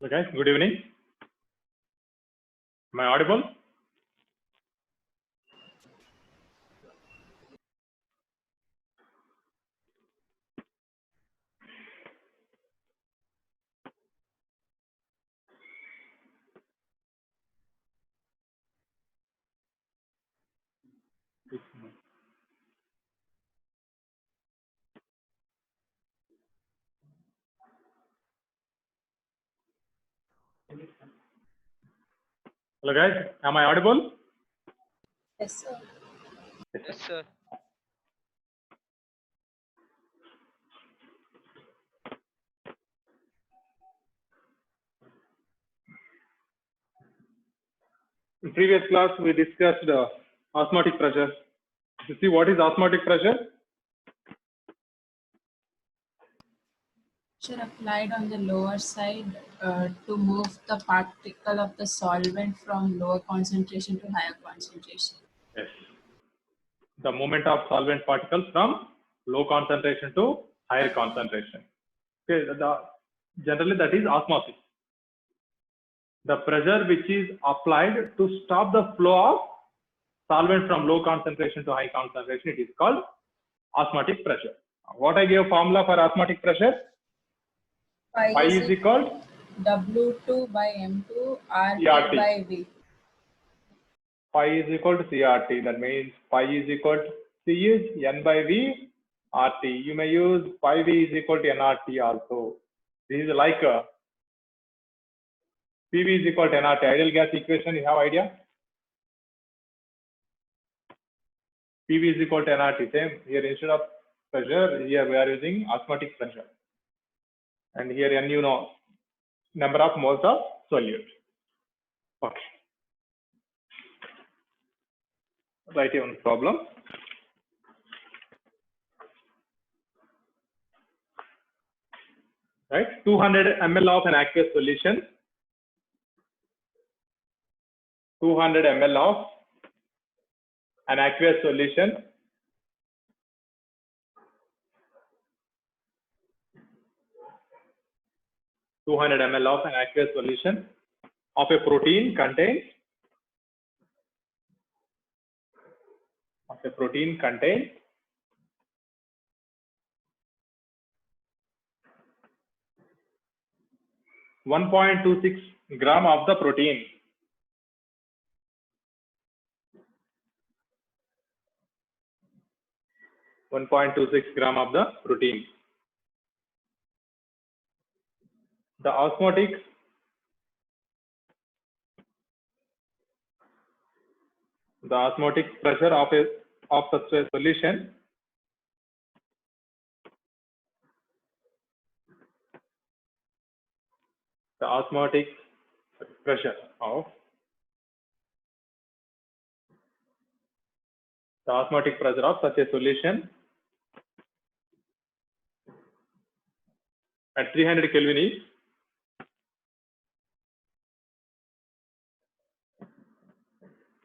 Okay, good evening. Am I audible? Hello guys, am I audible? Yes, sir. Yes, sir. In previous class, we discussed osmotic pressure. You see what is osmotic pressure? Pressure applied on the lower side to move the particle of the solvent from lower concentration to higher concentration. Yes. The movement of solvent particles from low concentration to higher concentration. Okay, generally that is osmosis. The pressure which is applied to stop the flow of solvent from low concentration to high concentration, it is called osmotic pressure. What I gave formula for osmotic pressure? Phi is equal W2 by M2 RT CRT. by V. Phi is equal to CRT. That means phi is equal to C is N by V RT. You may use phi V is equal to nRT also. This is like PV is equal to nRT. Ideal gas equation, you have idea? PV is equal to nRT. Same here, instead of pressure, here we are using osmotic pressure. And here N, you know, number of moles of solute. Okay. Write down problem. Right, 200 ml of an aqueous solution. 200 ml of an aqueous solution. (200 ml of an aqueous solution of a protein contains 1.26 gram of the protein. (1.26 gram of the protein). The osmotic pressure of such a solution the osmotic pressure of such a solution at 300 Kelvin is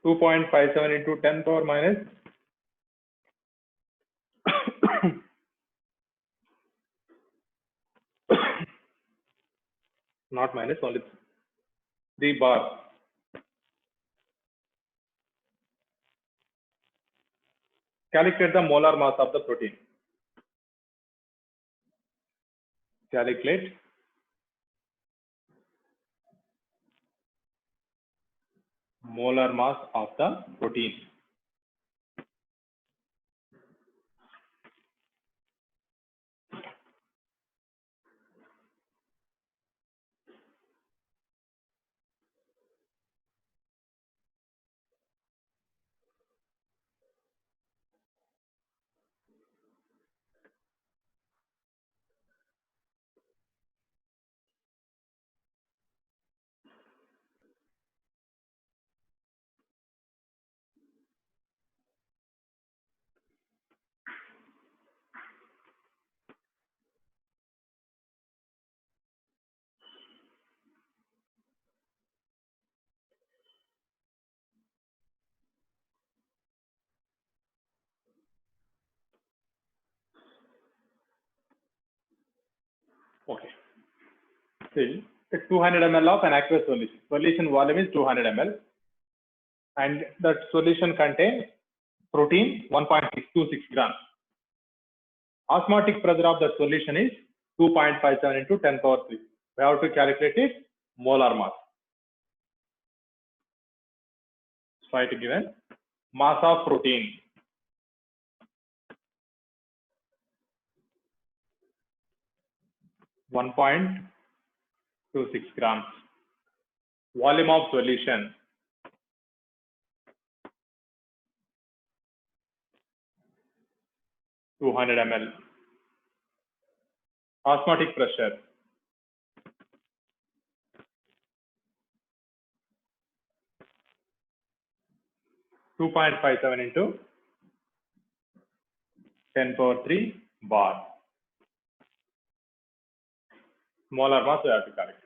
2.57 into 10 power minus not minus, only 3 bar. Calculate the molar mass of the protein. Calculate molar mass of the protein. Okay. See, 200 ml of an aqueous solution. Solution volume is 200 ml, and that solution contains protein 1.626 grams. Osmotic pressure of the solution is 2.57 into 10 power 3. We have to calculate its molar mass. Try to given mass of protein. (1.26 grams). Volume of solution. (200 ml). Osmotic pressure. (2.57 into 10 power 3 bar). Molar mass we have to calculate.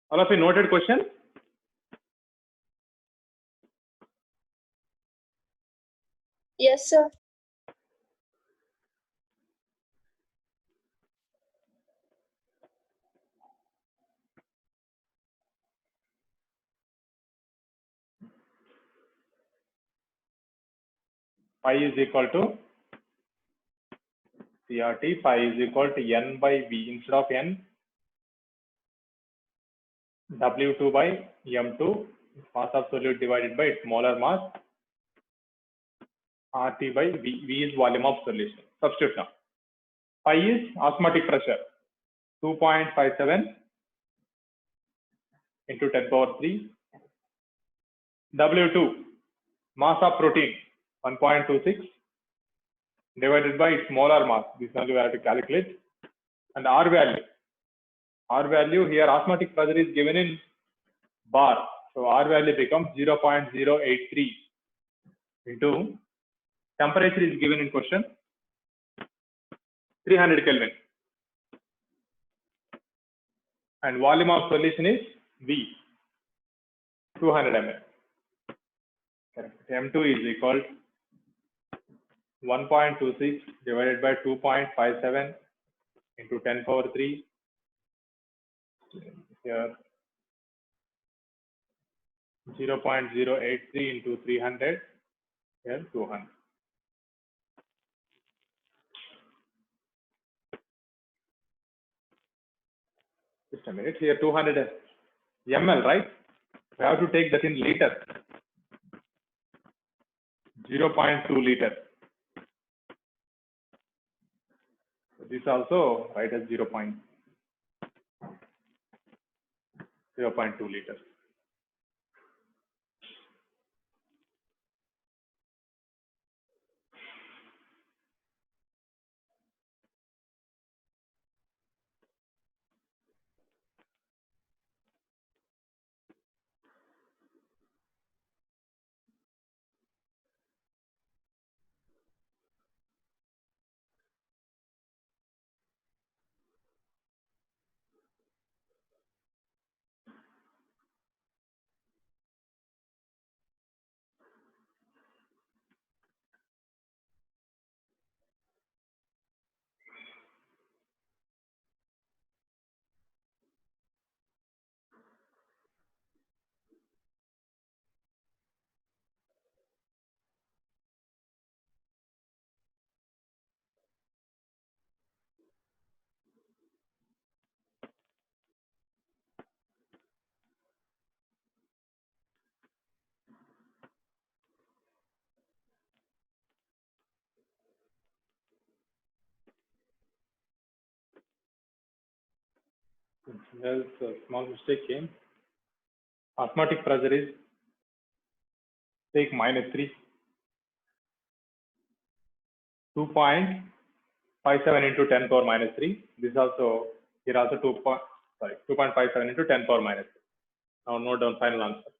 All of you noted question? Yes, sir. Phi is equal to CRT. Phi is equal to N by V. Instead of N, W2 by M2. Mass of solute divided by its molar mass. RT by V. V is volume of solution. Substitute now. Phi is osmotic pressure. 2.57 into 10 power 3. W2, mass of protein 1.26 divided by its molar mass. This value we have to calculate. And R value. R value here, osmotic pressure is given in bar. So R value becomes 0.083 into temperature is given in question 300 Kelvin. And volume of solution is V, 200 ml. Correct. M2 is equal to 1.26 divided by 2.57 into 10 power 3. Here 0.083 into 300. Here 200. Just a minute. Here 200 ml, right? We have to take that in liter. 0.2 liter. So this also write as 0.2 liters. There's a small mistake came. Osmotic pressure is take -3. 2.57 into 10 power -3. This also here also 2.57 into 10 power -3. Now note down final answer.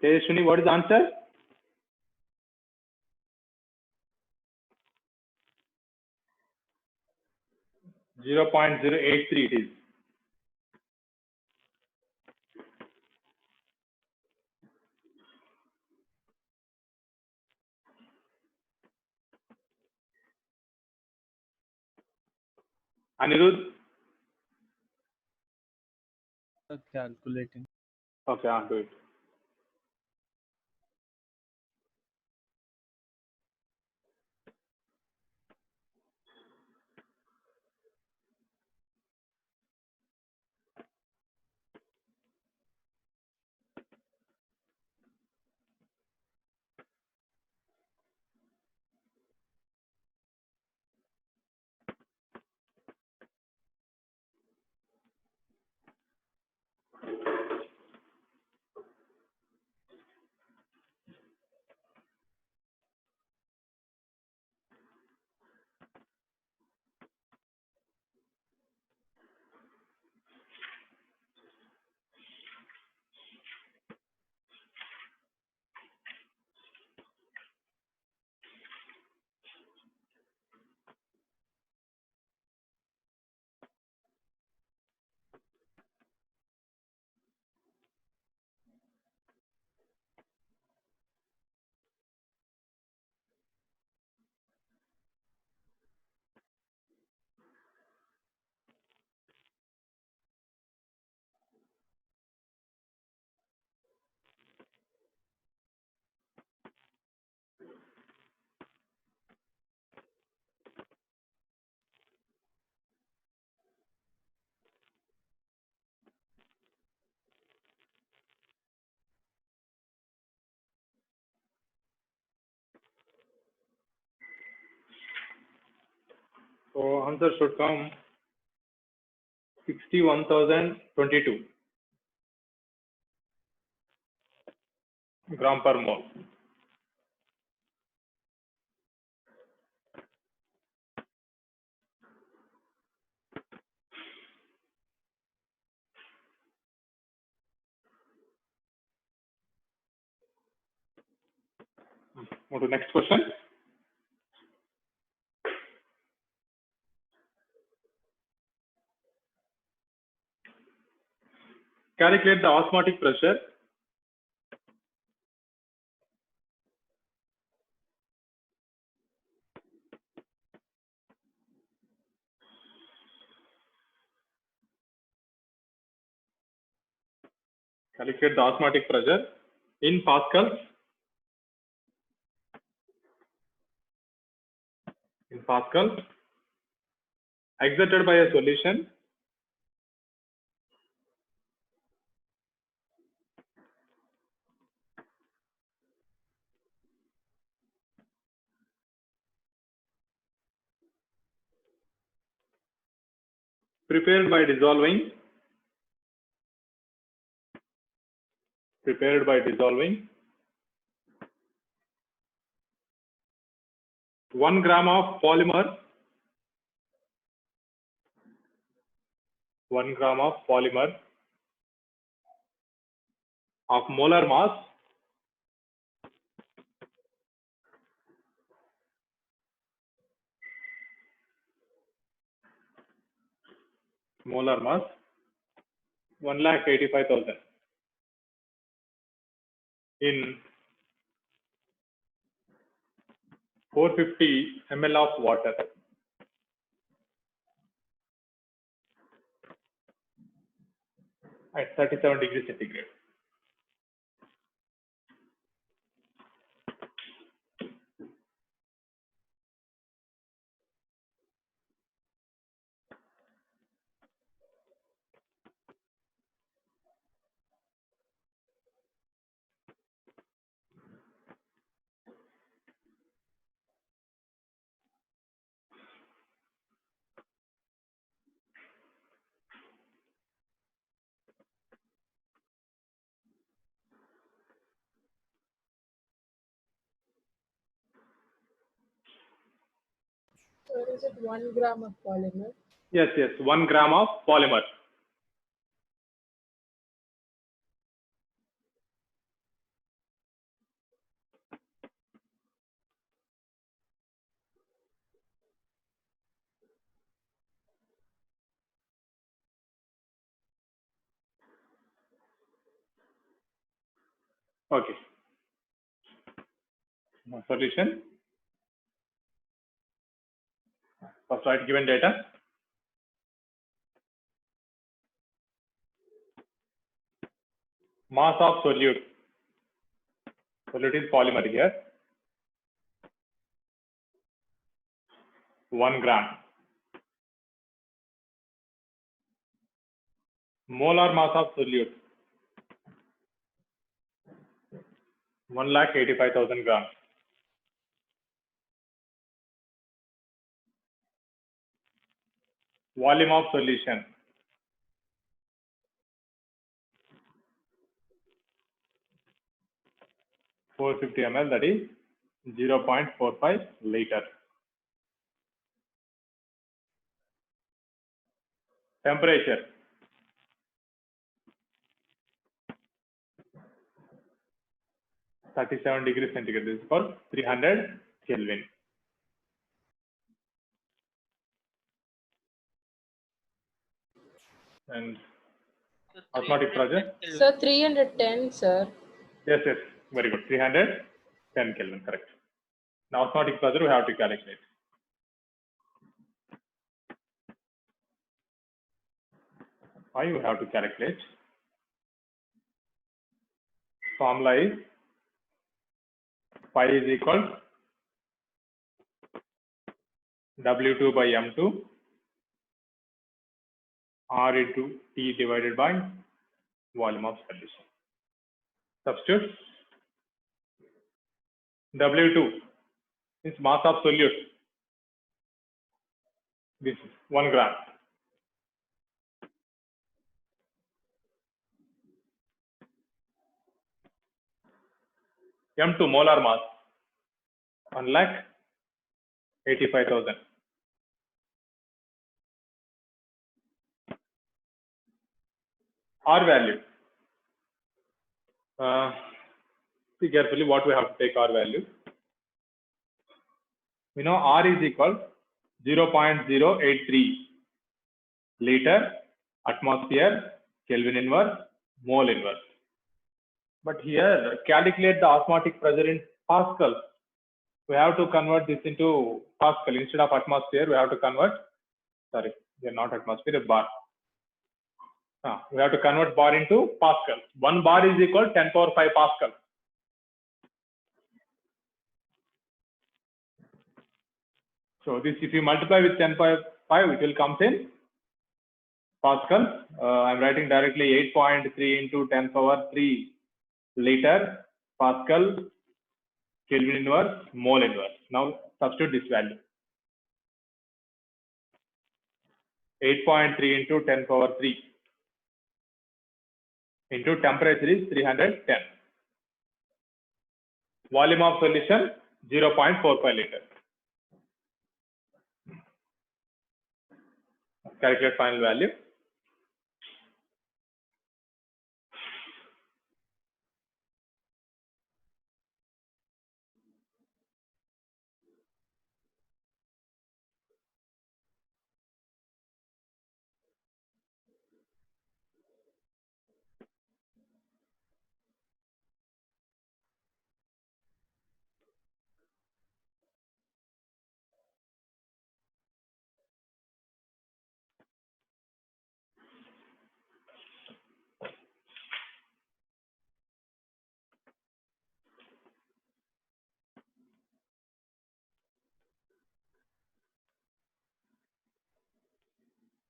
Tejaswini, what is the answer? .083 it is. Anirudh? Calculating. Okay, I'll do it. So answer should come 61,022 gram per mole. Move to next question. Calculate the osmotic pressure in pascals exerted by a solution prepared by dissolving 1 gram of polymer 1 gram of polymer of molar mass 1,85,000 in 450 ml of water at 37 degrees centigrade. So is it 1 gram of polymer? Yes, 1 gram of polymer. Okay. Now solution. First write given data. Mass of solute. Solute is polymer here. 1 gram. Molar mass of solute. 1,85,000 grams. Volume of solution. 450 ml, that is 0.45 liter. Temperature. 37 degrees centigrade. This is called 300 Kelvin. And So osmotic pressure. Sir, 310, sir. Yes, yes, very good. 310 Kelvin, correct. Now osmotic pressure we have to calculate. Why you have to calculate? Formula is pi is equal W2 by M2 R into T divided by volume of solution. Substitute W2 is mass of solute. This is 1 gram. M2 molar mass 1,85,000. R value. See carefully what we have to take R value. We know R is equal 0.083 liter, atmosphere, Kelvin inverse, mole inverse. But here calculate the osmotic pressure in Pascal. We have to convert this into Pascal. Instead of atmosphere, we have to convert, sorry, they are not atmosphere, bar. We have to convert bar into Pascal. 1 bar is equal 10 power 5 Pascal. So this, if you multiply with 10 power 5, it will come in Pascal. I'm writing directly 8.3 into 10 power 3 liter Pascal, Kelvin inverse, mole inverse. Now substitute this value. 8.3 into 10 power 3 into temperature is 310. Volume of solution 0.45 liter. Calculate final value.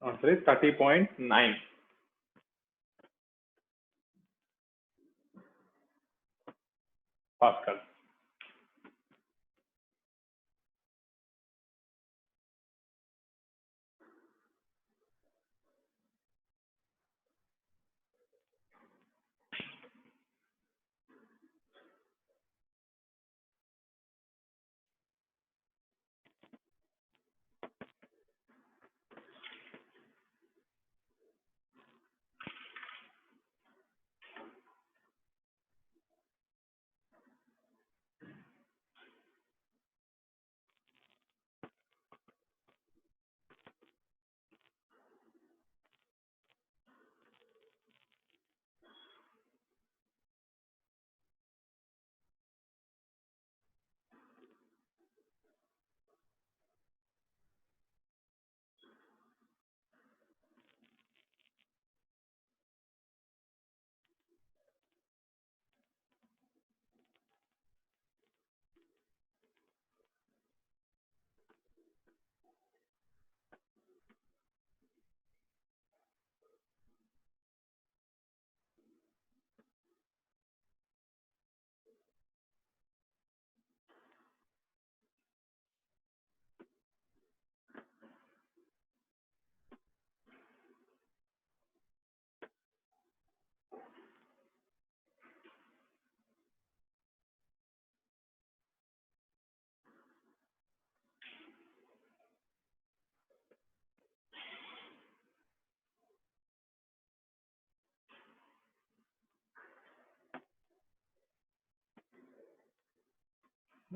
Answer is 30.9 Pascal.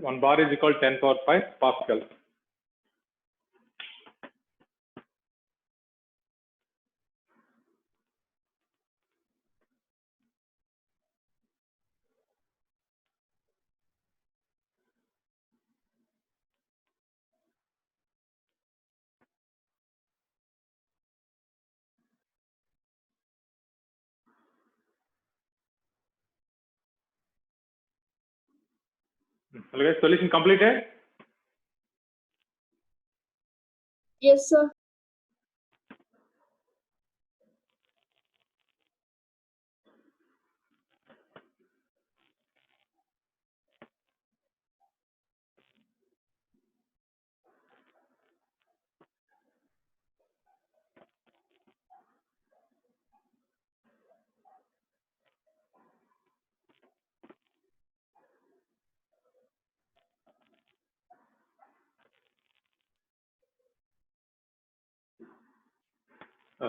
1 bar is equal to 10 power 5 Pascal. Okay, solution completed. Yes, sir.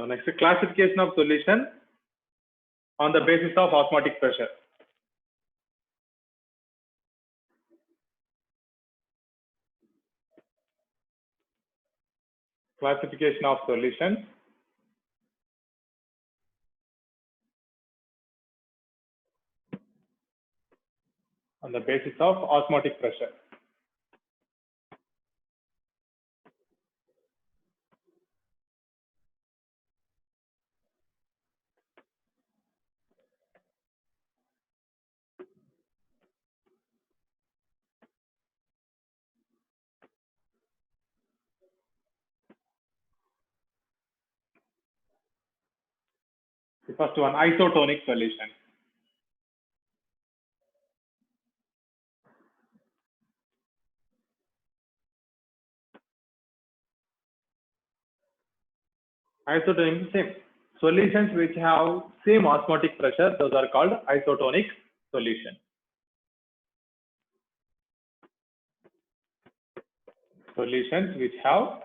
Next, classification of solution on the basis of osmotic pressure. Classification of solutions on the basis of osmotic pressure. The first one, isotonic solution. Isotonic, same. Solutions which have same osmotic pressure, those are called isotonic solution. Solutions which have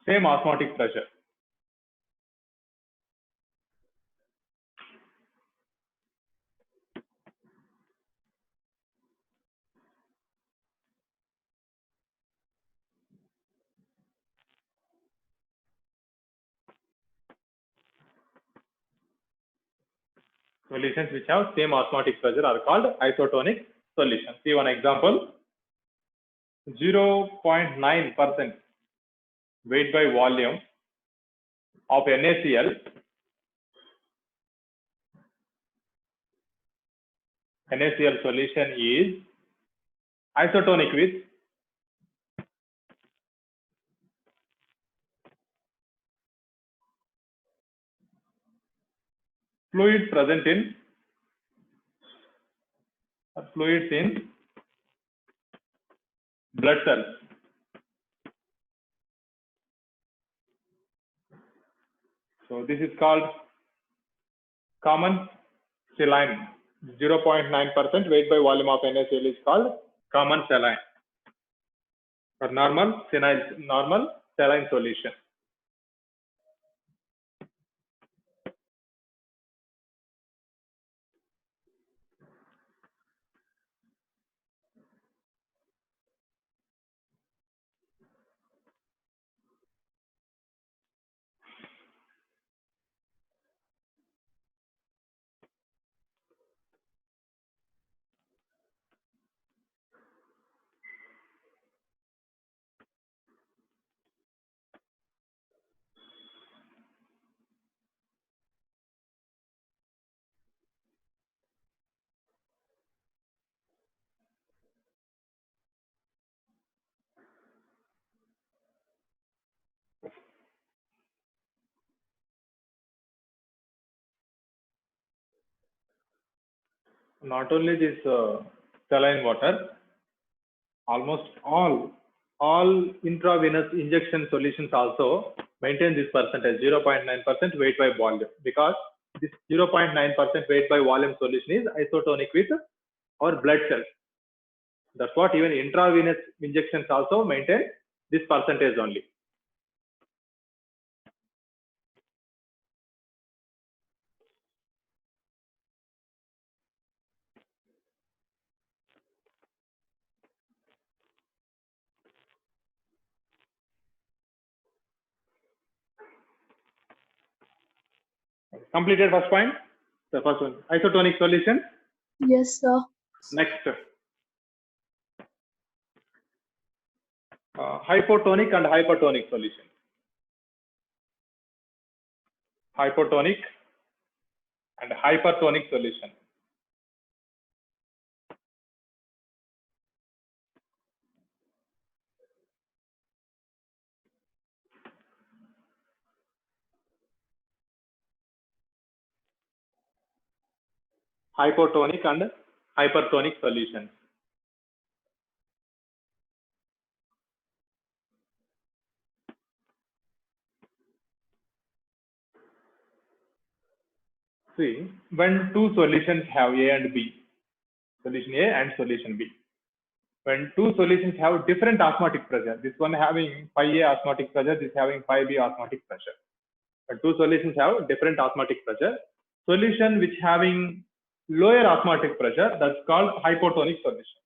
same osmotic pressure. Solutions which have same osmotic pressure are called isotonic solutions. See one example. 0.9% weight by volume of NaCl. NaCl solution is isotonic with fluids present in fluids in blood cells. So this is called common saline. 0.9% weight by volume of NaCl is called common saline or normal saline solution. Not only this saline water, almost all intravenous injection solutions also maintain this percentage 0.9% weight by volume, because this 0.9% weight by volume solution is isotonic with our blood cells. That's what even intravenous injections also maintain this percentage only. Completed first point. The first one, isotonic solution. Yes, sir. Next, hypotonic and hypertonic solution. Hypotonic and hypertonic solution. Hypotonic and hypertonic solutions. See, when two solutions have A and B, solution A and solution B. When two solutions have different osmotic pressure, this one having phi A osmotic pressure, this having phi B osmotic pressure. When two solutions have different osmotic pressure, solution which having lower osmotic pressure, that's called hypotonic solution.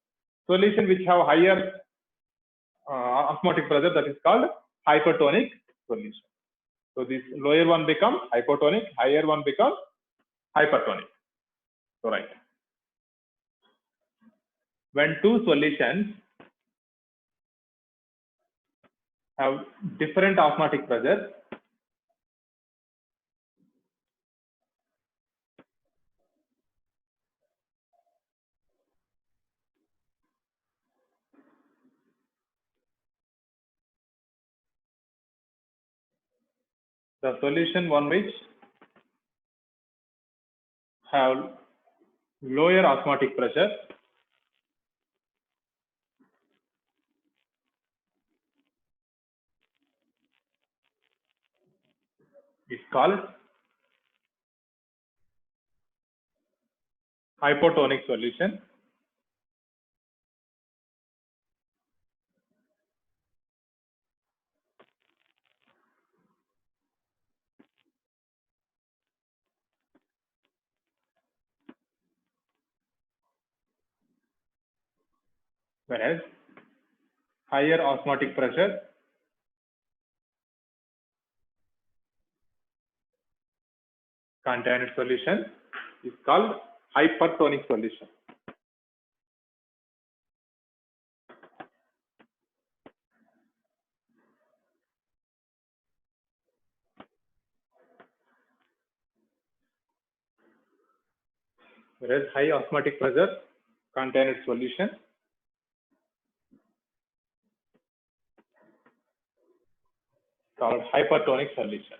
Solution which have higher osmotic pressure, that is called hypertonic solution. So this lower one becomes hypotonic, higher one becomes hypertonic. So right. When two solutions have different osmotic pressure, the solution one which have lower osmotic pressure is called hypotonic solution. Whereas higher osmotic pressure contained solution is called hypertonic solution. Whereas high osmotic pressure contained solution called hypertonic solution.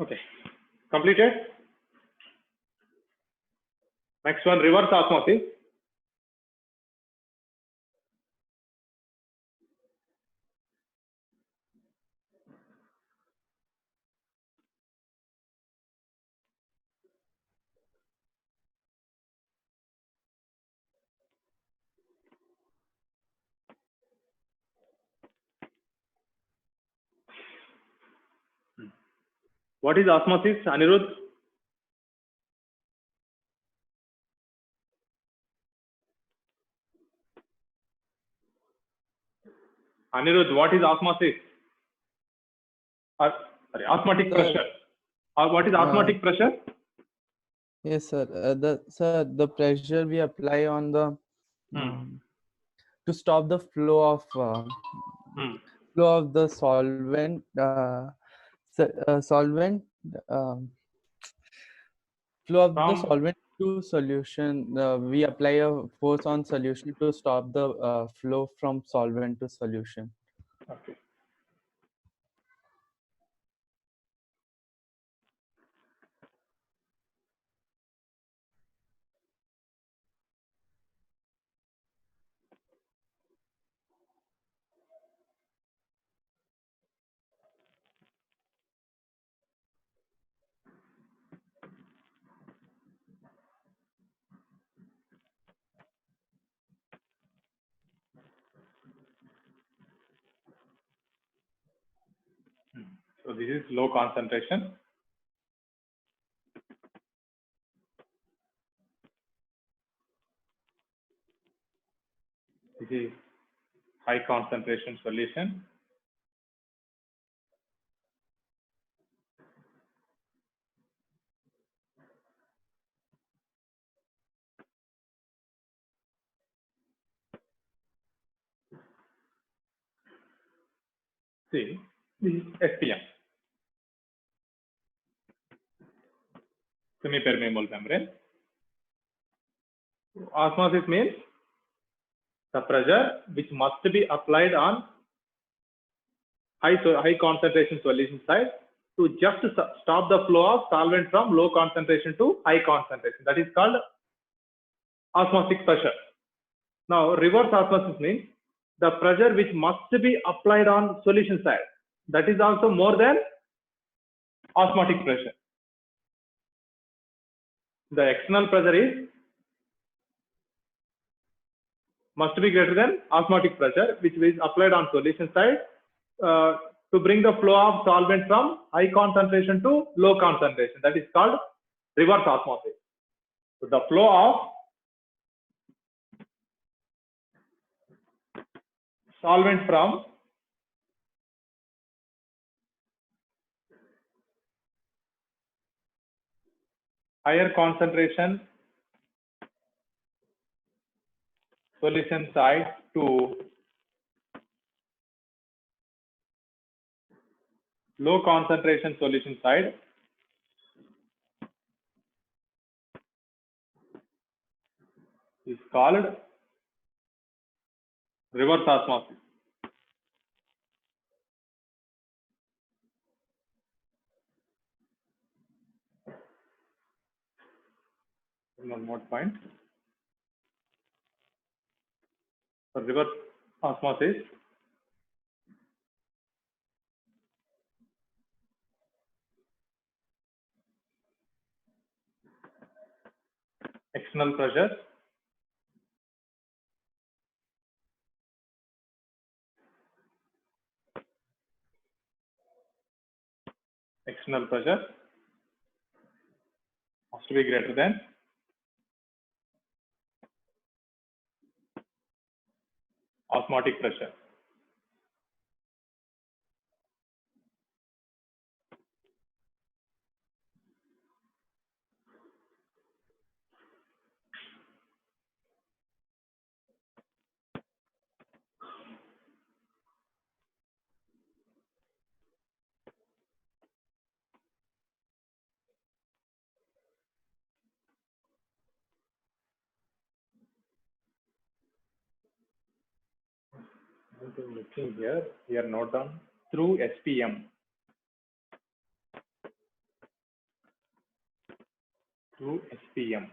Okay, completed. Next one, reverse osmosis. What is osmosis, Anirudh? Anirudh, what is osmosis? Sorry, osmotic Sir. pressure. What is osmotic pressure? Yes, sir. The pressure we apply on the to stop the flow of the solvent solvent flow of the From- solvent to solution. We apply a force on solution to stop the flow from solvent to solution. Okay. So this is low concentration. This is high concentration solution. See, this is SPM, semi-permeable membrane. Osmosis means the pressure which must be applied on high concentration solution side to just stop the flow of solvent from low concentration to high concentration. That is called osmotic pressure. Now, reverse osmosis means the pressure which must be applied on solution side. That is also more than osmotic pressure. The external pressure is must be greater than osmotic pressure, which is applied on solution side to bring the flow of solvent from high concentration to low concentration. That is called reverse osmosis. So the flow of solvent from higher concentration solution side to low concentration solution side is called reverse osmosis. One more point. For reverse osmosis, external pressure must be greater than osmotic pressure. I'm looking here note down through SPM. Through SPM.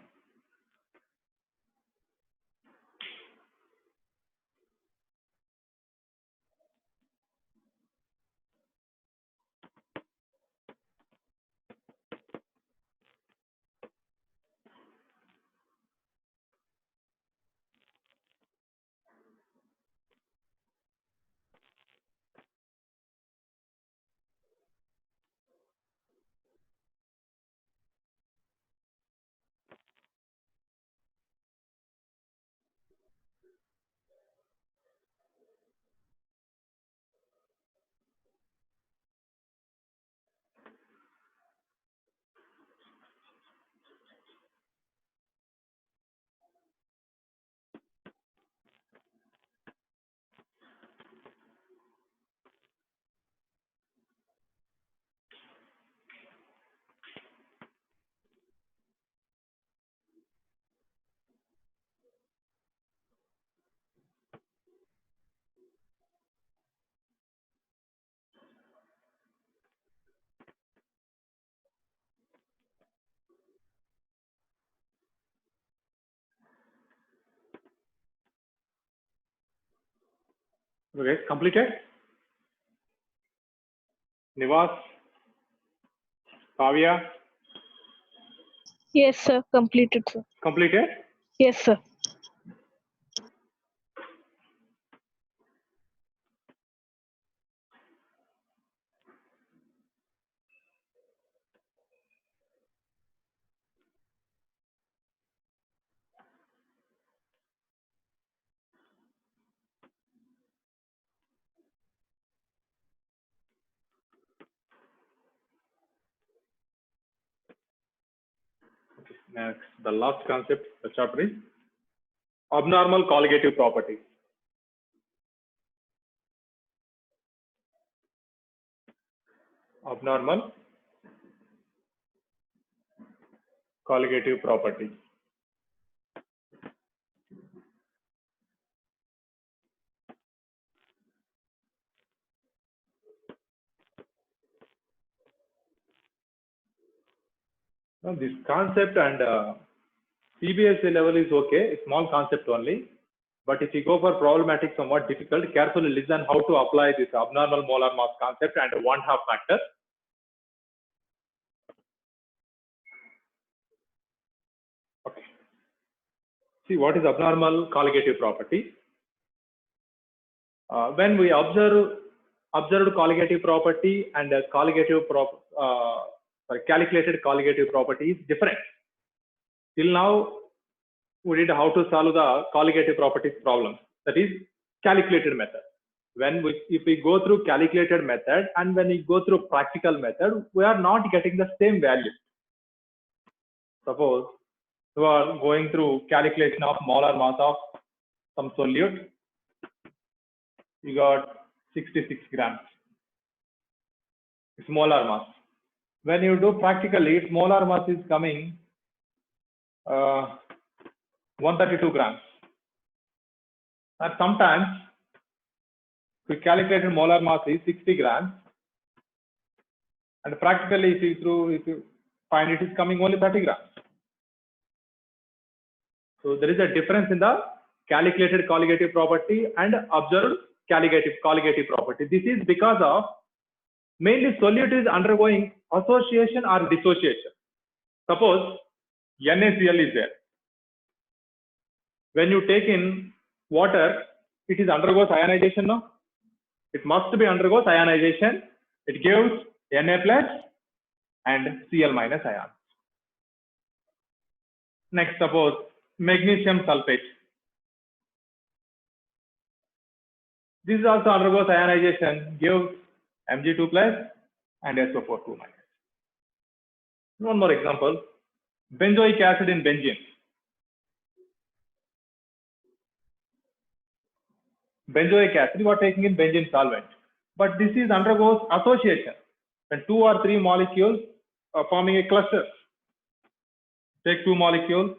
Okay, completed. Nivas, Kavya, Yes, sir. Completed, sir. completed. Yes, sir. Next, the last concept, the chapter is abnormal colligative properties. Abnormal colligative properties. Now, this concept and CBSE level is okay, a small concept only. But if you go for problematic, somewhat difficult, carefully listen how to apply this abnormal molar mass concept and 1/2 factor. Okay. See, what is abnormal colligative property? When we observed colligative property and calculated colligative property is different. Till now, we did how to solve the colligative properties problem, that is calculated method. If we go through calculated method and when we go through practical method, we are not getting the same value. Suppose you are going through calculation of molar mass of some solute, you got 66 grams. It's molar mass. When you do practically, its molar mass is coming 132 grams. And sometimes we calculated molar mass is 60 grams, and practically if you find it is coming only 30 grams. So there is a difference in the calculated colligative property and observed colligative property. This is because of mainly solute is undergoing association or dissociation. Suppose NaCl is there. When you take in water, it is undergoes ionization, no? It must be undergoes ionization. It gives Na plus and Cl minus ions. Next, suppose magnesium sulfate. This also undergoes ionization, gives Mg2 plus and SO4 2 minus. One more example, benzoic acid in benzene. Benzoic acid, you are taking in benzene solvent, but this is undergoes association. When 2 or 3 molecules are forming a cluster. Take 2 molecules.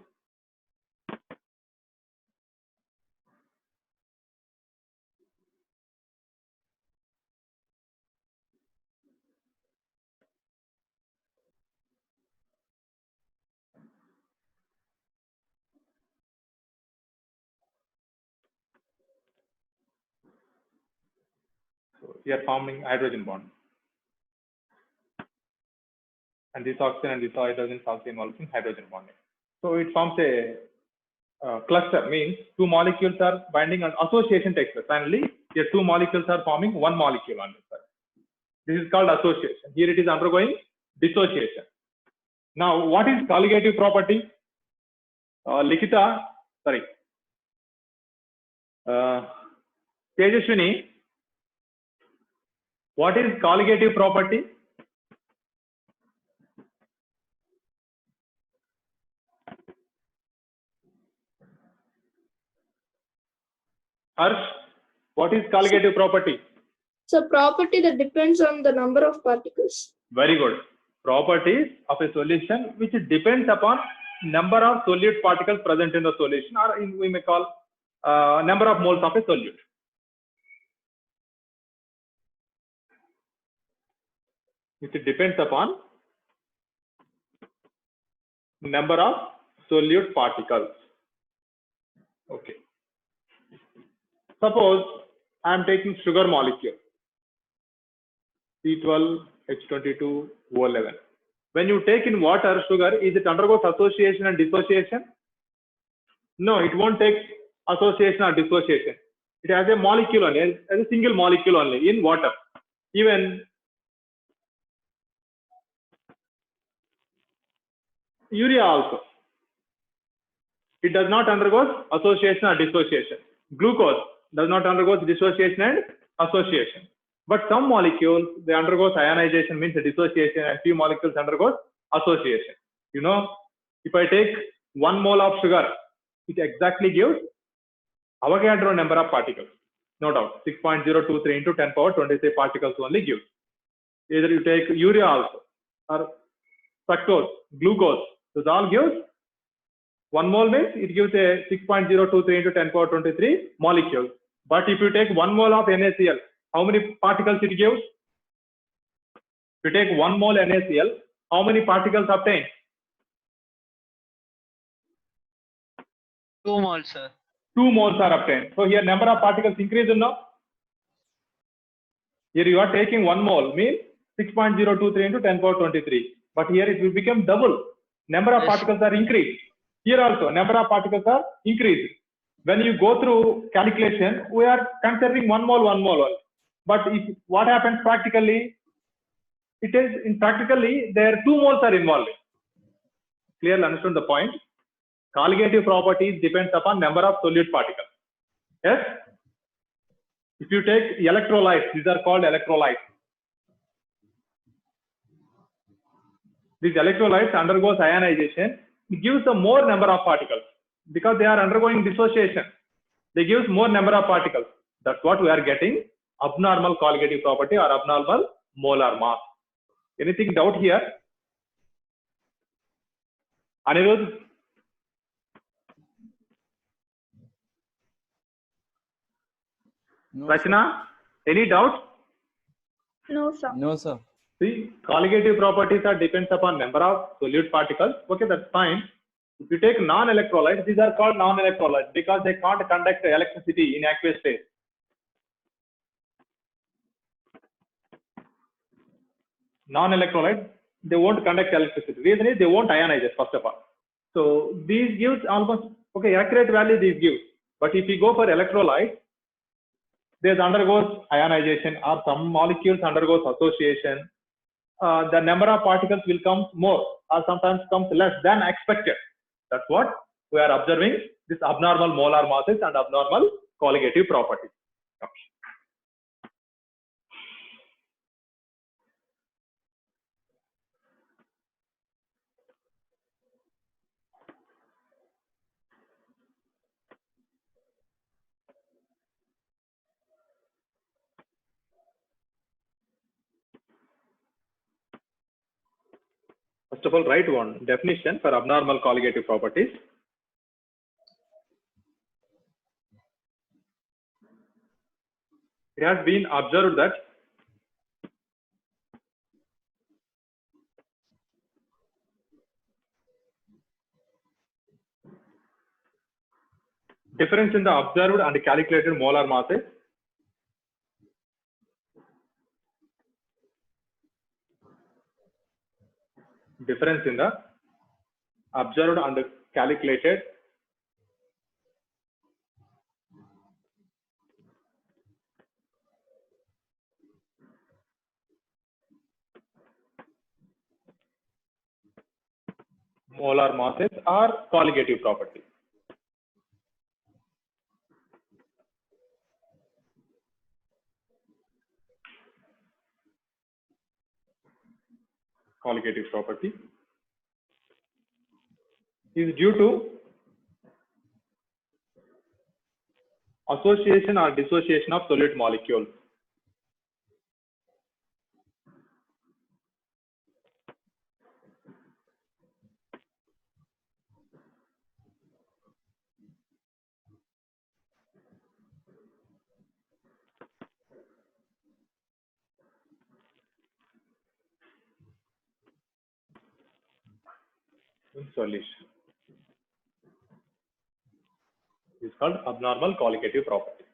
So we are forming hydrogen bond. And this oxygen and this hydrogen is also involved in hydrogen bonding. So it forms a cluster, means 2 molecules are binding and association takes place. Finally, here 2 molecules are forming 1 molecule on this side. This is called association. Here it is undergoing dissociation. Now, what is colligative property? Likita, sorry. Tejaswini, what is colligative property? Harsh, what is colligative property? So property that depends on the number of particles. Very good. Properties of a solution which depends upon number of solute particles present in the solution, or we may call number of moles of a solute. Which depends upon number of solute particles. Okay. Suppose I am taking sugar molecule, C12H22O11. When you take in water sugar, is it undergoes association and dissociation? No, it won't take association or dissociation. It has a molecule only, as a single molecule only in water. Even urea also, it does not undergo association or dissociation. Glucose does not undergo dissociation and association. But some molecules, they undergo ionization, means dissociation, and few molecules undergo association. You know, if I take 1 mole of sugar, it exactly gives Avogadro number of particles. No doubt, 6.023 into 10 power 23 particles only gives. Either you take urea also, or fructose, glucose, those all gives 1 mole means it gives a 6.023 into 10 power 23 molecules. But if you take 1 mole of NaCl, how many particles it gives? If you take 1 mole NaCl, how many particles obtained? 2 moles, sir. 2 moles are obtained. So here number of particles increase or no? Here you are taking 1 mole means 6.023 into 10 power 23. But here it will become double. Number of Yes. particles are increased. Here also number of particles are increased. When you go through calculation, we are considering 1 mole only. But if what happens practically, it is in practically there 2 moles are involved. Clearly understand the point. Colligative properties depends upon number of solute particles. Yes. If you take electrolytes, these are called electrolytes. These electrolytes undergoes ionization. It gives a more number of particles because they are undergoing dissociation. They gives more number of particles. That's what we are getting abnormal colligative property or abnormal molar mass. Anything doubt here? Anirudh? No, Rachna? Any doubt? No, sir. No, sir. See, colligative properties are depends upon number of solute particles. Okay, that's fine. If you take non-electrolytes, these are called non-electrolytes because they can't conduct electricity in aqueous phase. Non-electrolytes, they won't conduct electricity. Reason is they won't ionize it, first of all. So these gives almost, okay, accurate value these give. But if you go for electrolytes, this undergoes ionization or some molecules undergoes association. The number of particles will come more or sometimes comes less than expected. That's what we are observing, this abnormal molar masses and abnormal colligative properties. First of all, write one definition for abnormal colligative properties. It has been observed that difference in the observed and calculated molar masses difference in the observed and calculated molar masses are colligative properties. Colligative property is due to association or dissociation of solute molecules. In solution is called abnormal colligative property.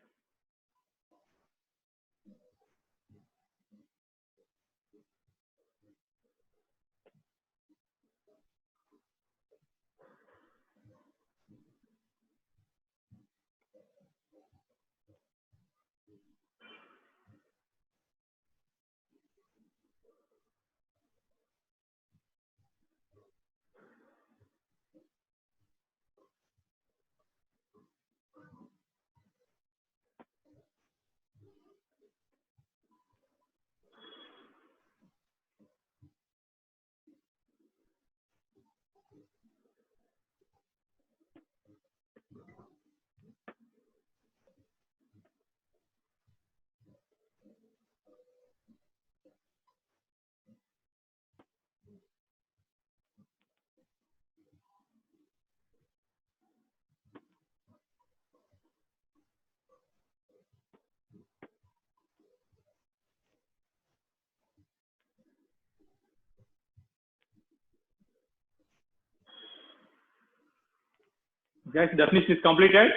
Guys, definition is completed.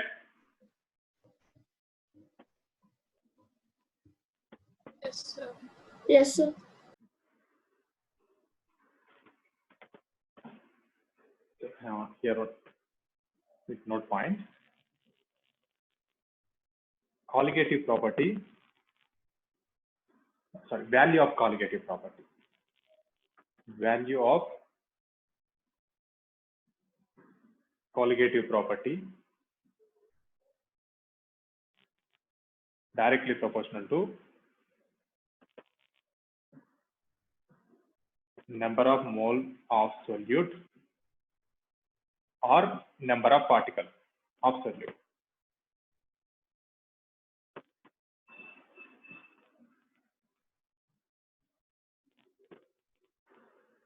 Yes, sir. Yes, sir. Here, note point. Colligative property. Sorry, value of colligative property. Value of colligative property directly proportional to number of mole of solute or number of particles of solute.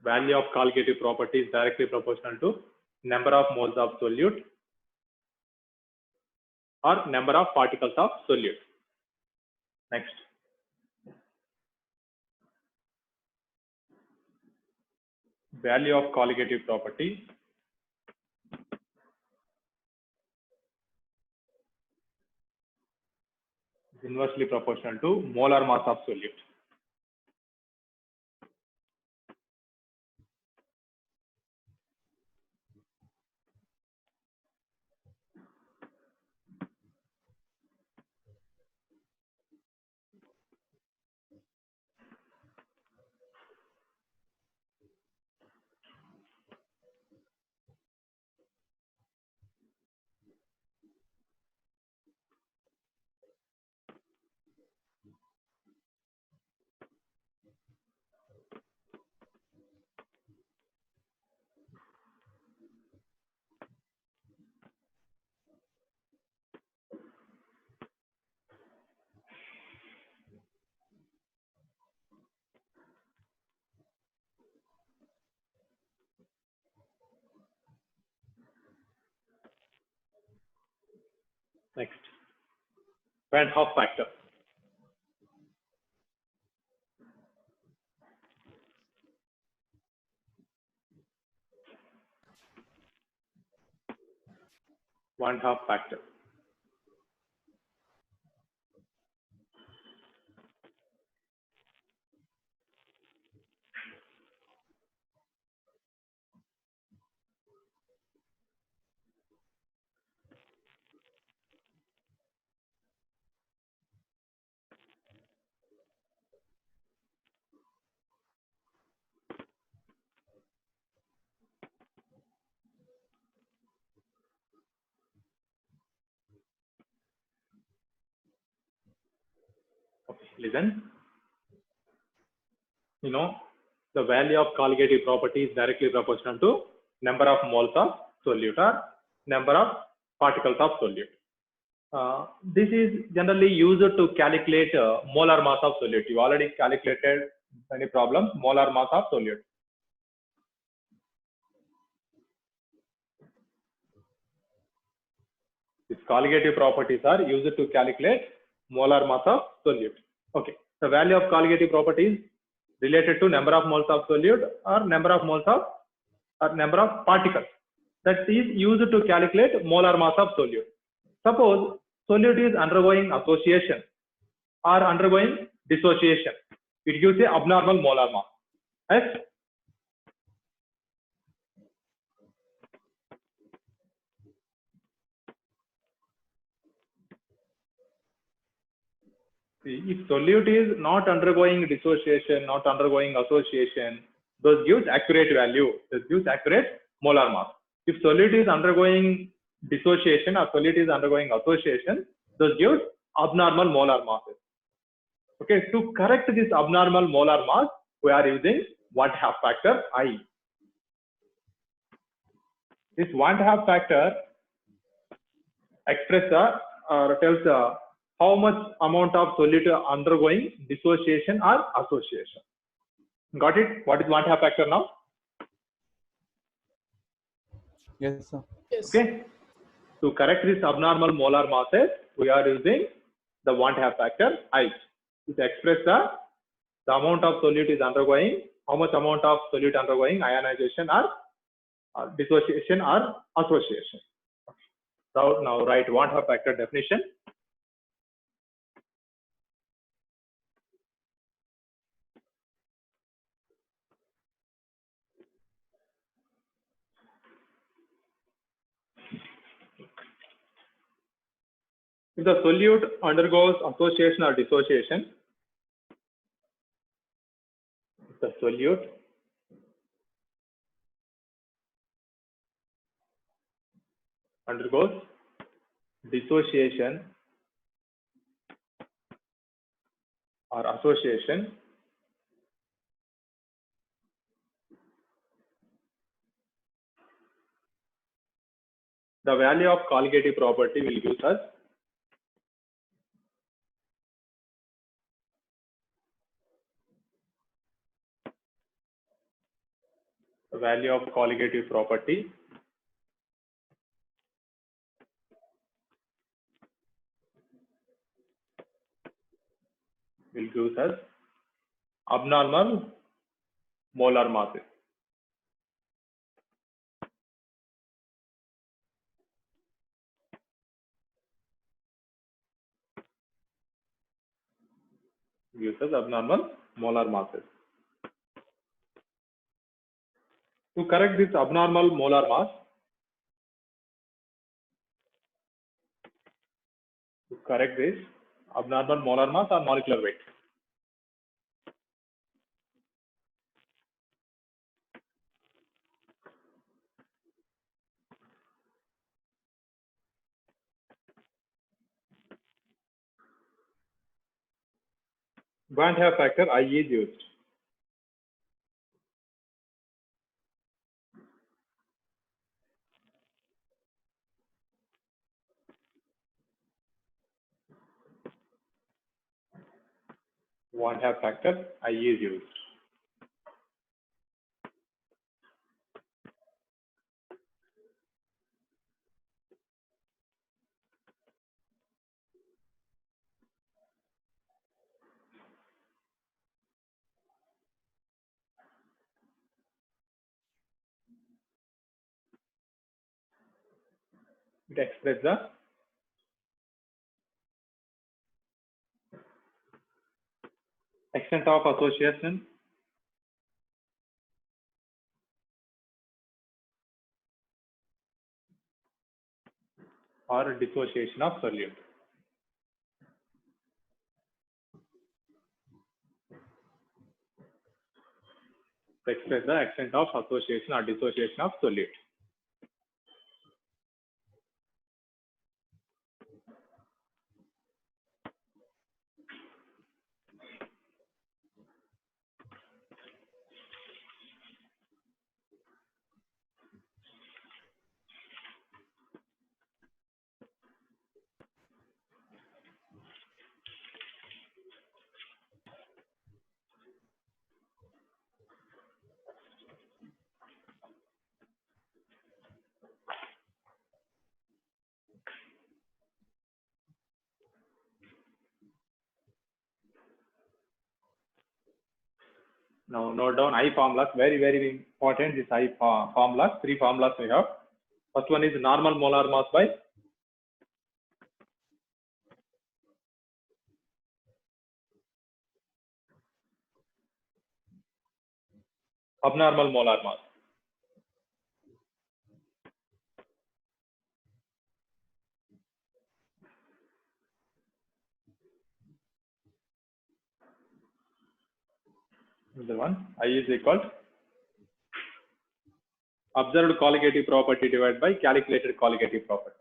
Value of colligative property is directly proportional to number of moles of solute or number of particles of solute. Next. Value of colligative property is inversely proportional to molar mass of solute. Next. Van Hoff factor. Van Hoff factor. Okay, listen. You know, the value of colligative property is directly proportional to number of moles of solute or number of particles of solute. This is generally used to calculate molar mass of solute. You already calculated many problems, molar mass of solute. These colligative properties are used to calculate molar mass of solute. Okay, the value of colligative properties related to number of moles of solute or number of moles of or number of particles that is used to calculate molar mass of solute. Suppose solute is undergoing association or undergoing dissociation. It gives a abnormal molar mass. Yes? If solute is not undergoing dissociation, not undergoing association, those gives accurate value. This gives accurate molar mass. If solute is undergoing dissociation or solute is undergoing association, those gives abnormal molar masses. Okay, to correct this abnormal molar mass, we are using 1/2 factor I. This 1/2 factor expresses or tells how much amount of solute undergoing dissociation or association. Got it? What is 1/2 factor now? Yes, sir. Yes. Okay. To correct this abnormal molar masses, we are using the 1/2 factor I. It expresses the amount of solute is undergoing, how much amount of solute undergoing ionization or dissociation or association. So now write want have factor definition. If the solute undergoes association or dissociation, if the solute undergoes dissociation or association, the value of colligative property will give us the value of colligative property will give us abnormal molar masses. Gives us abnormal molar masses. To correct this abnormal molar mass, or molecular weight, Van Hoff factor I is used. Van Hoff factor I is used. It expresses the extent of association or dissociation of solute. Express the extent of association or dissociation of solute. Now note down I formulas, very important. This I formulas, three formulas we have. First one is normal molar mass by abnormal molar mass. The one I is equal to observed colligative property divided by calculated colligative property.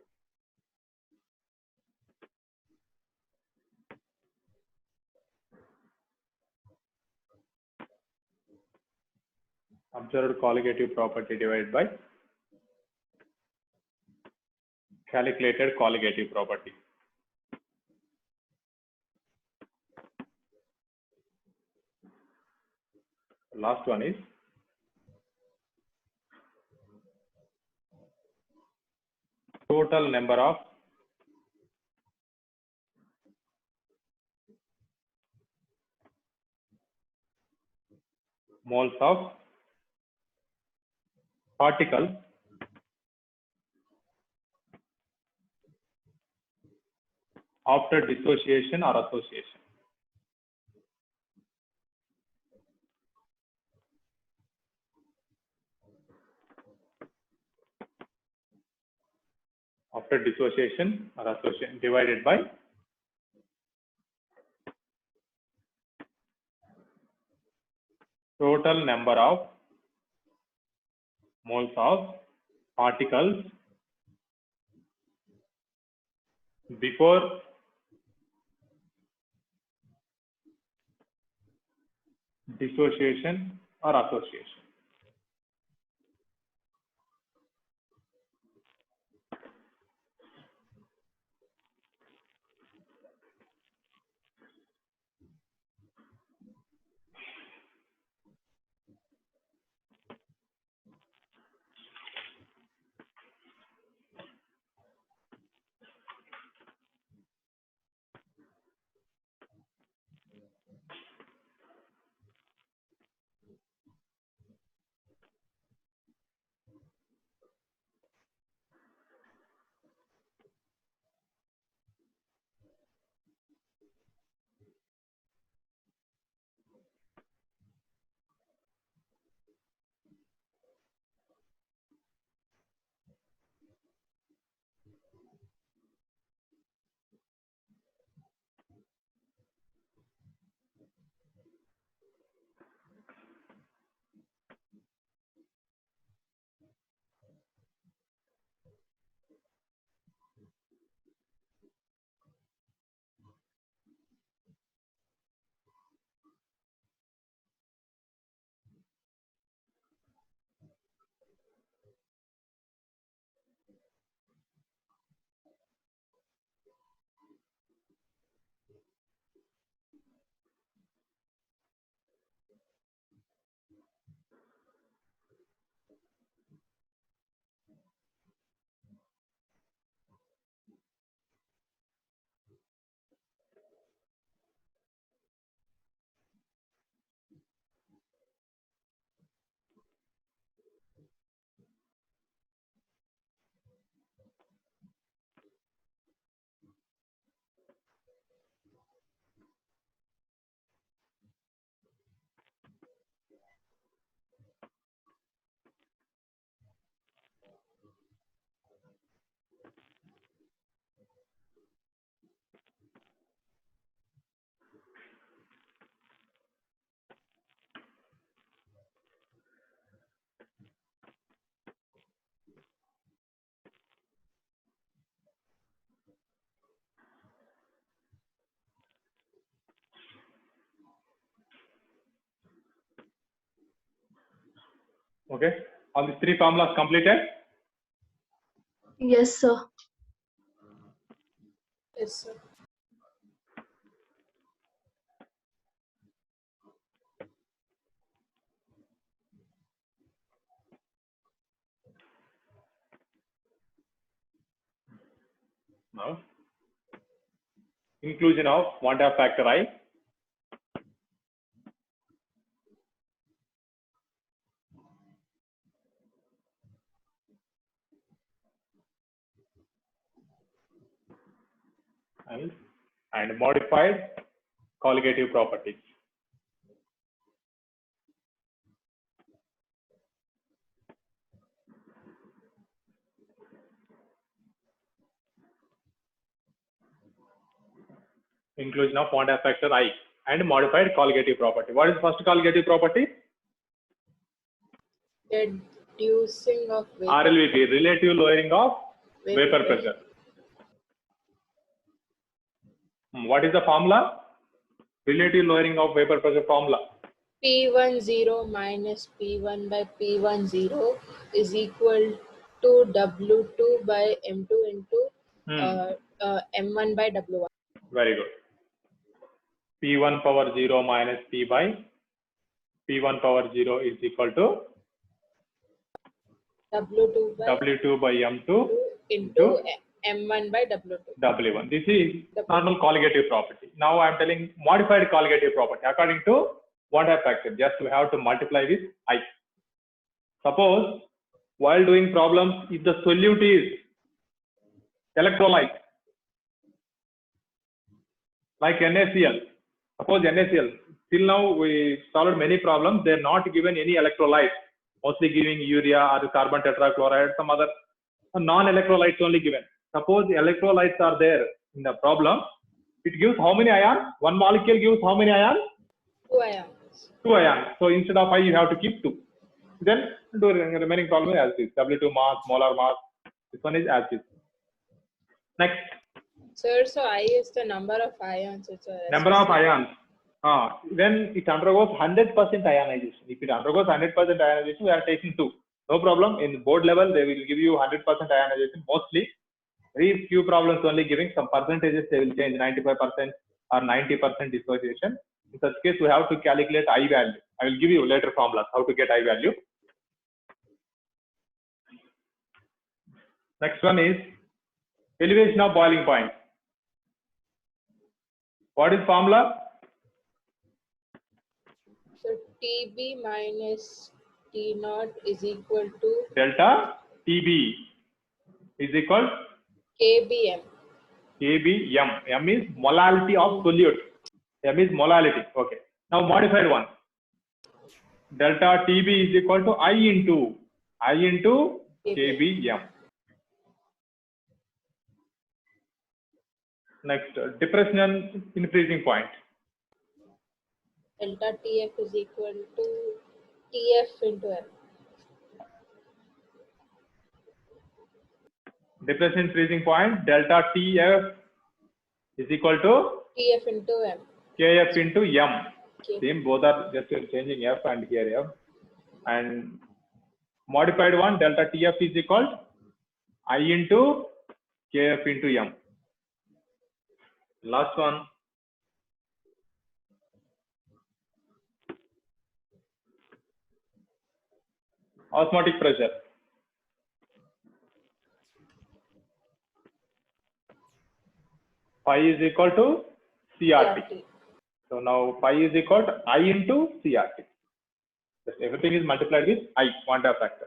Observed colligative property divided by calculated colligative property. The last one is total number of moles of particle after dissociation or association. After dissociation or association divided by total number of moles of particles before dissociation or association. Okay, all these three formulas completed. Yes, sir. Yes, sir. Now, inclusion of one-half factor I. And modified colligative properties. Inclusion of one-half factor I and modified colligative property. What is the first colligative property? Reducing of vapor, RLVP, relative lowering of vapor pressure. What is the formula? Relative lowering of vapor pressure formula. P10 minus P1 by P10 is equal to W2 by M2 into M1 by W1. Very good. P1 power 0 minus P by P1 power 0 is equal to W2 by W2 by M2 into M1 by W2. W1. This is normal colligative property. Now I am telling modified colligative property according to one-half factor. Just we have to multiply with I. Suppose while doing problems, if the solute is electrolyte, like NaCl. Suppose NaCl. Till now we solved many problems. They're not given any electrolytes, mostly giving urea or carbon tetrachloride, some other non-electrolytes only given. Suppose the electrolytes are there in the problem. It gives how many ions? One molecule gives how many ions? 2 ions. 2 ions. So instead of I, you have to keep 2. Then do the remaining problem as is. W2 mass, molar mass. This one is as is. Next, Sir, so I is the number of ions. It's a number of ions. When it undergoes 100% ionization. If it undergoes 100% ionization, we are taking 2. No problem. In board level, they will give you 100% ionization mostly. Very few problems only giving some percentages. They will change 95% or 90% dissociation. In such case, we have to calculate I value. I will give you later formulas how to get I value. Next one is elevation of boiling point. What is formula? So TB minus T naught is equal to Delta TB is equal KBM. KBM. M is molality of solute. M is molality. Okay. Now modified one. Delta TB is equal to I into KBM. Next, depression in freezing point. Delta TF is equal to TF into M. Depression in freezing point. Delta TF is equal to TF into M. KF into M. Okay. Same, both are just changing F and here F. And modified one, delta TF is equal to I into KF into M. Last one. Osmotic pressure. Phi is equal to CRT. So now phi is equal to I into CRT. Just everything is multiplied with I, quanta factor.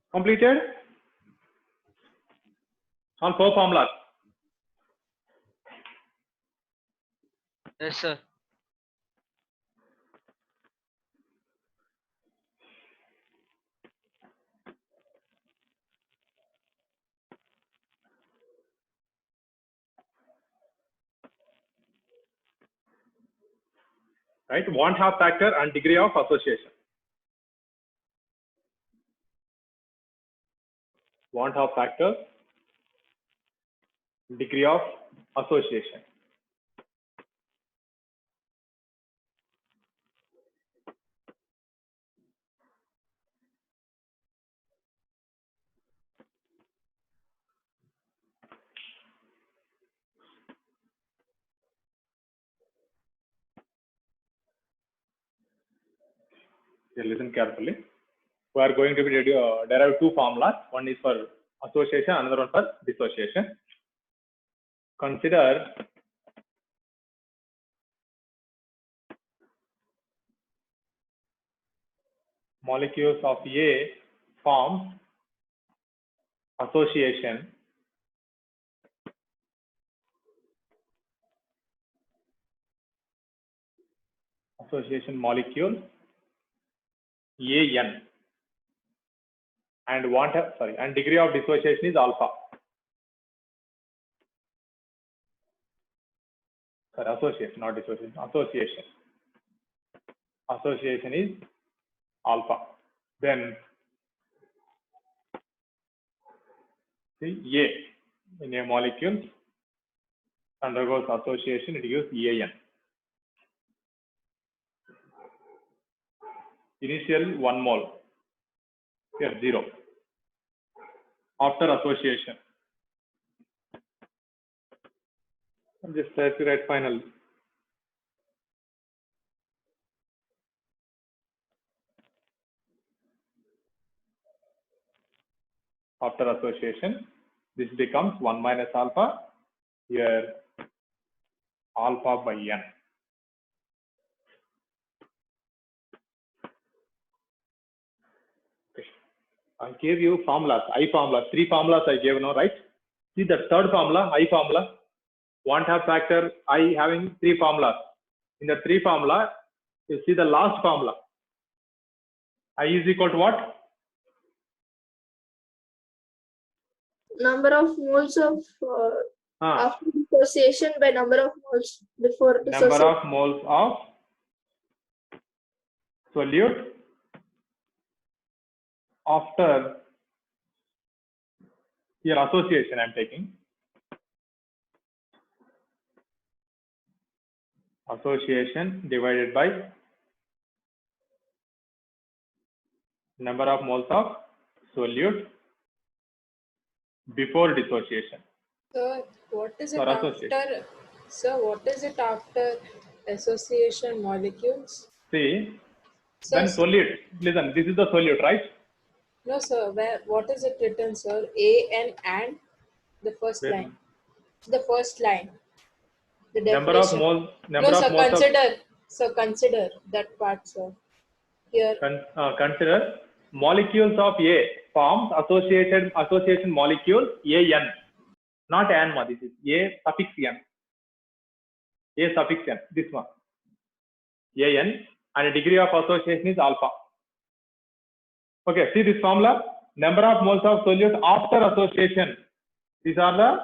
Completed? All 4 formulas. Yes, sir. Right? Want half factor and degree of association. Want half factor, degree of association. Okay, listen carefully. We are going to be derive 2 formulas. One is for association, another one for dissociation. Consider molecules of A forms association molecule AN and and degree of dissociation is alpha. Sorry, association, not dissociation. Association is alpha. Then see A in a molecule undergoes association, it gives AN. Initial 1 mole, here 0. After association, I'm just try to write final. After association, this becomes 1 minus alpha, here alpha by n. I gave you formulas, I formulas, 3 formulas I gave now, right? See the third formula, I formula, want have factor I having 3 formulas. In the 3 formula, you see the last formula. I is equal to what? Number of moles of after dissociation by number of moles before dissociation. Number of moles of solute after here association I am taking. Association divided by number of moles of solute before dissociation. Sir, what is it Or after? association. Sir, what is it after association molecules? See, Sir, then solute. Listen, this is the solute, right? no, sir. What is it written, sir? A and the first Wait. line. The first line. The Number of definition. moles. No, sir. Consider that part, sir. Here. Consider molecules of A forms association molecules AN, not AN. This is A suffix N. A suffix N. This one. AN and degree of association is alpha. Okay, see this formula. Number of moles of solute after association. These are the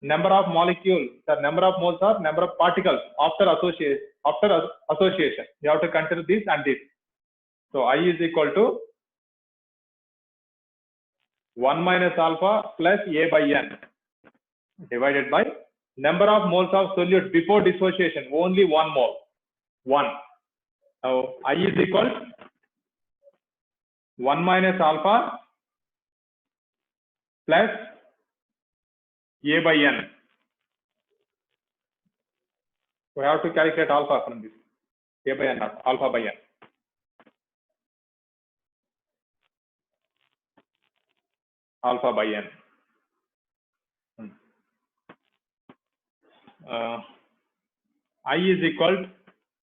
number of molecules. The number of moles are number of particles after association. You have to consider this and this. So I is equal to 1 minus alpha plus A by N divided by number of moles of solute before dissociation, only 1 mole, 1. Now I is equal 1 minus alpha plus A by N. We have to calculate alpha from this. A by N, alpha by N. Alpha by N. I is equal to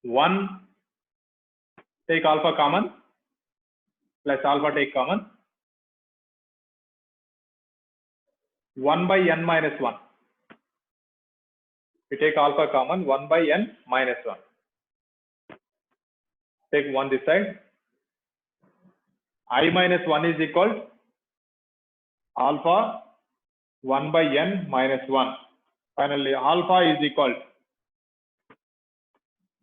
1, take alpha common, plus alpha take common, 1 by N minus 1. We take alpha common, 1 by N minus 1. Take 1 this side. I minus 1 is equal to alpha 1 by N minus 1. Finally, alpha is equal to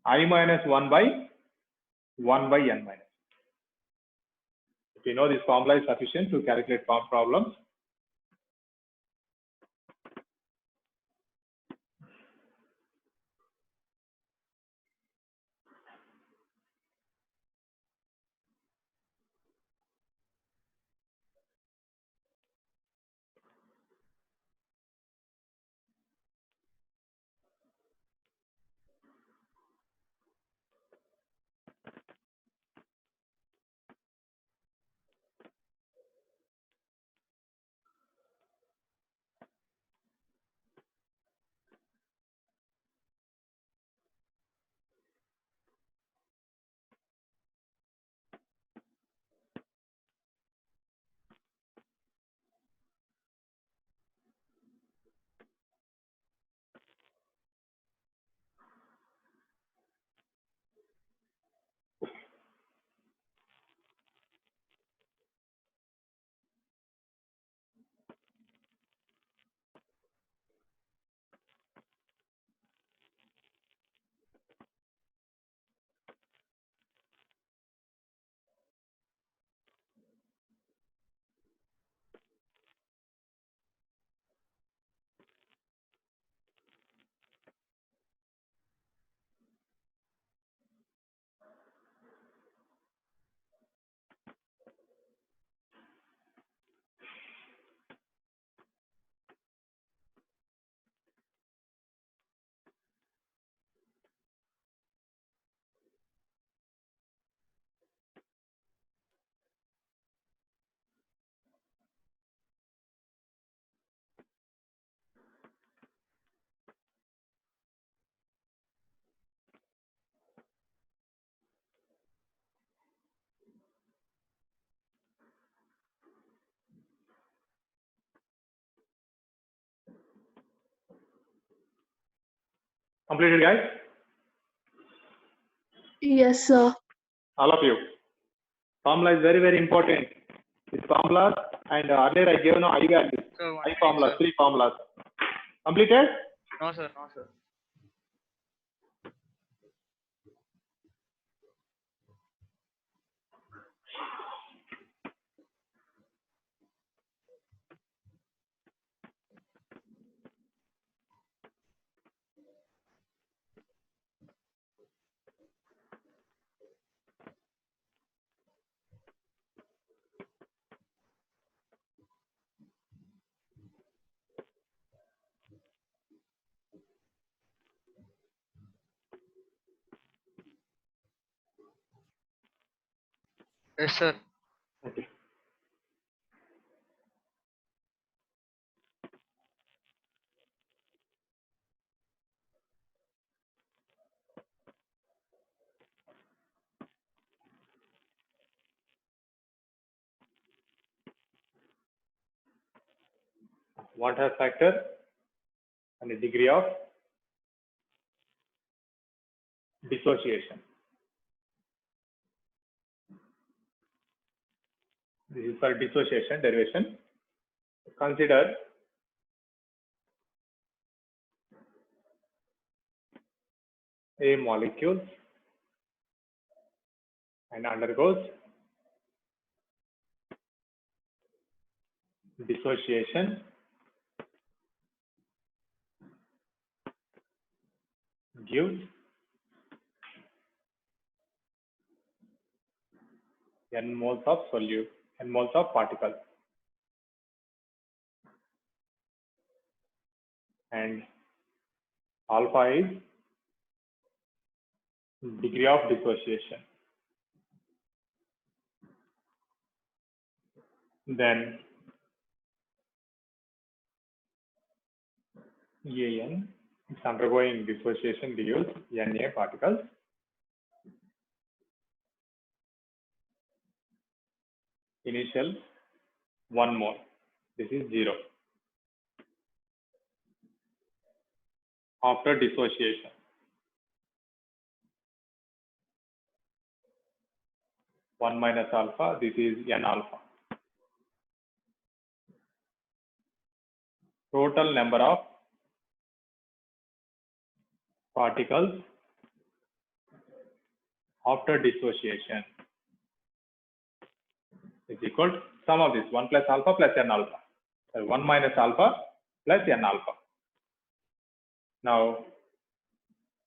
I minus 1 by N minus. If you know this formula is sufficient to calculate problems. Completed, guys? Yes, sir. All of you. Formula is very, very important. This formula, and earlier I gave I values. Sir, one I minute, formulas, sir. 3 formulas. Completed? No, sir. No, sir. Yes, sir. Okay. Water factor and the degree of dissociation. This is for dissociation derivation. Consider a molecule and undergoes dissociation gives n moles of solute, n moles of particles, and alpha is degree of dissociation. Then An is undergoing dissociation gives Na particles. Initial 1 mole. This is 0. After dissociation, 1 minus alpha, this is N alpha. Total number of particles after dissociation is equal to sum of this 1 plus alpha plus N alpha. So 1 minus alpha plus N alpha. Now,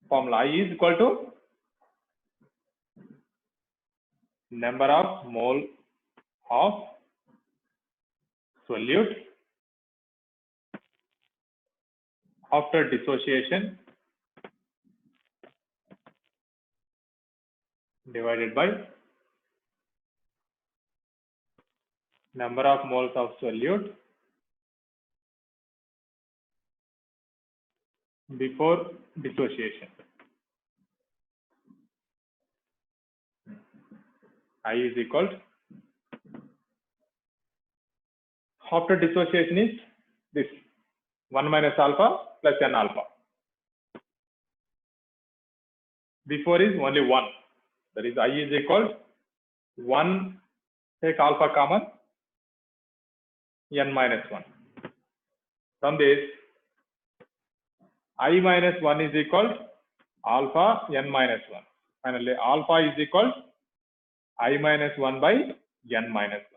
formula I is equal to number of mole of solute after dissociation divided by number of moles of solute before dissociation. I is equal to, after dissociation is this 1 minus alpha plus N alpha. Before is only 1. That is I is equal to 1, take alpha common, N minus 1. From this, I minus 1 is equal to alpha N minus 1. Finally, alpha is equal to I minus 1 by N minus 1.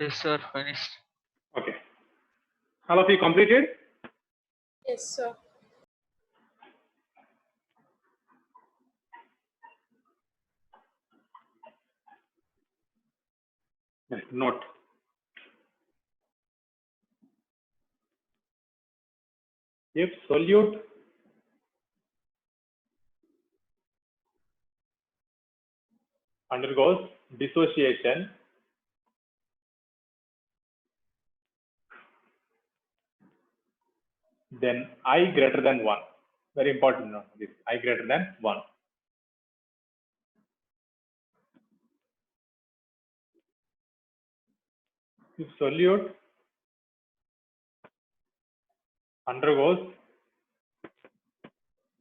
Yes, sir. Finished. Okay. All of you completed? Yes, sir. Yes, note. If solute undergoes dissociation, then I greater than 1. Very important note, this I greater than 1. If solute undergoes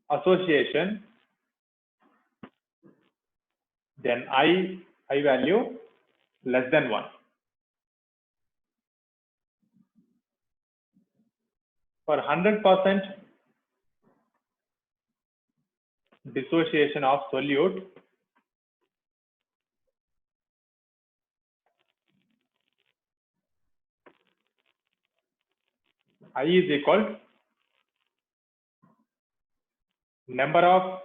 association, then I value less than 1. For 100% dissociation of solute, I is equal number of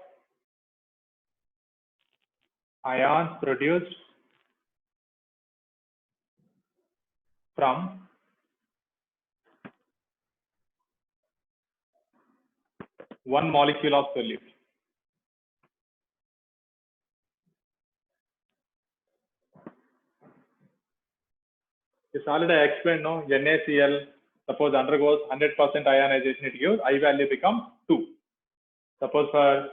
ions produced from one molecule of solute. This already I explained, no? NaCl, suppose undergoes 100% ionization, it gives I value becomes 2. Suppose for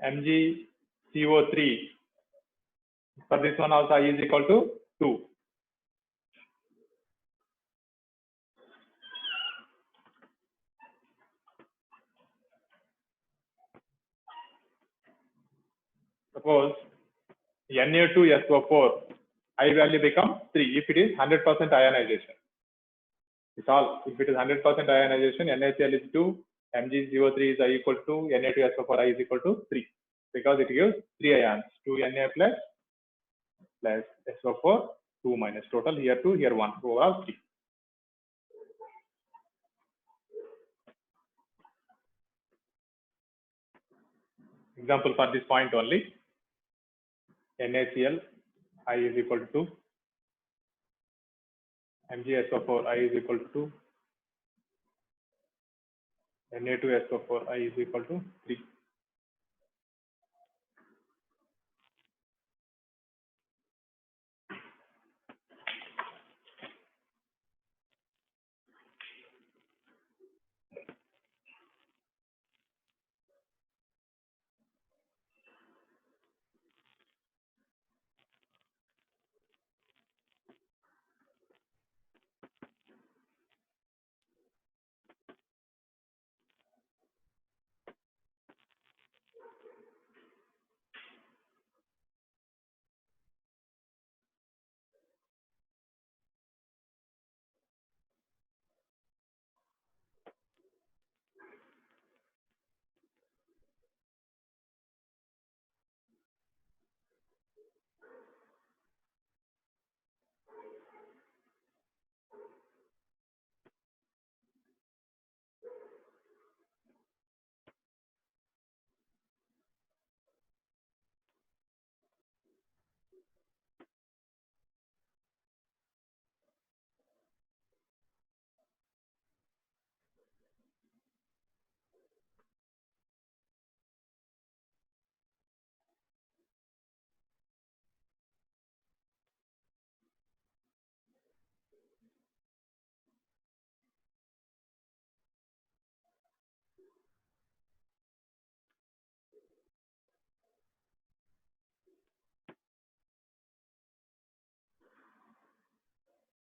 MgCO3, for this one also I is equal to 2. Suppose Na2SO4, I value becomes 3 if it is 100% ionization. It's all. If it is 100% ionization, NaCl is 2, MgCO3 is I equal to Na2SO4 I is equal to 3 because it gives 3 ions, 2 Na plus SO4, 2 minus, total here 2, here 1, overall 3. Example for this point only, NaCl I is equal to 2, MgSO4 I is equal to 2, Na2SO4 I is equal to 3.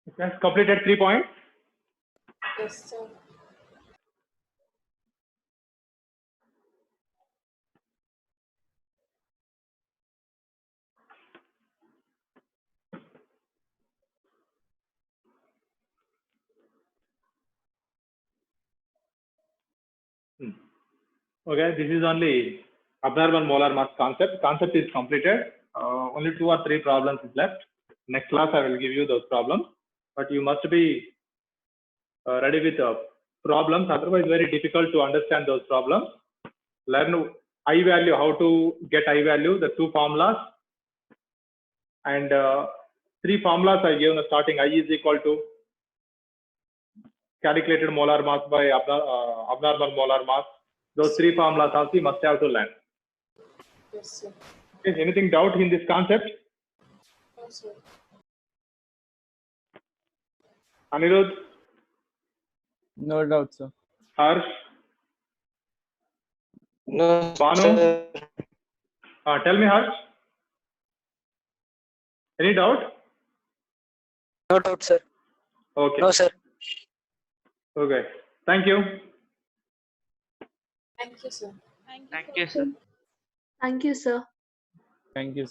It has completed 3 points. Yes, sir. Okay, this is only observable molar mass concept. Concept is completed. Only 2 or 3 problems is left. Next class I will give you those problems. but you must be ready with problems. Otherwise, very difficult to understand those problems. Learn I value, how to get I value, the two formulas, and three formulas I given starting. I is equal to calculated molar mass by abnormal molar mass. Those three formulas also you must have to learn. Yes, sir. Okay, anything doubt in this concept? No, sir. Anirudh, No doubt, sir. Harsh, No, Banu? sir. Tell me, Harsh. Any doubt? No doubt, sir. Okay. No, sir. Okay. Thank you. Thank you, sir. Thank you, sir. Thank you, sir. Thank you.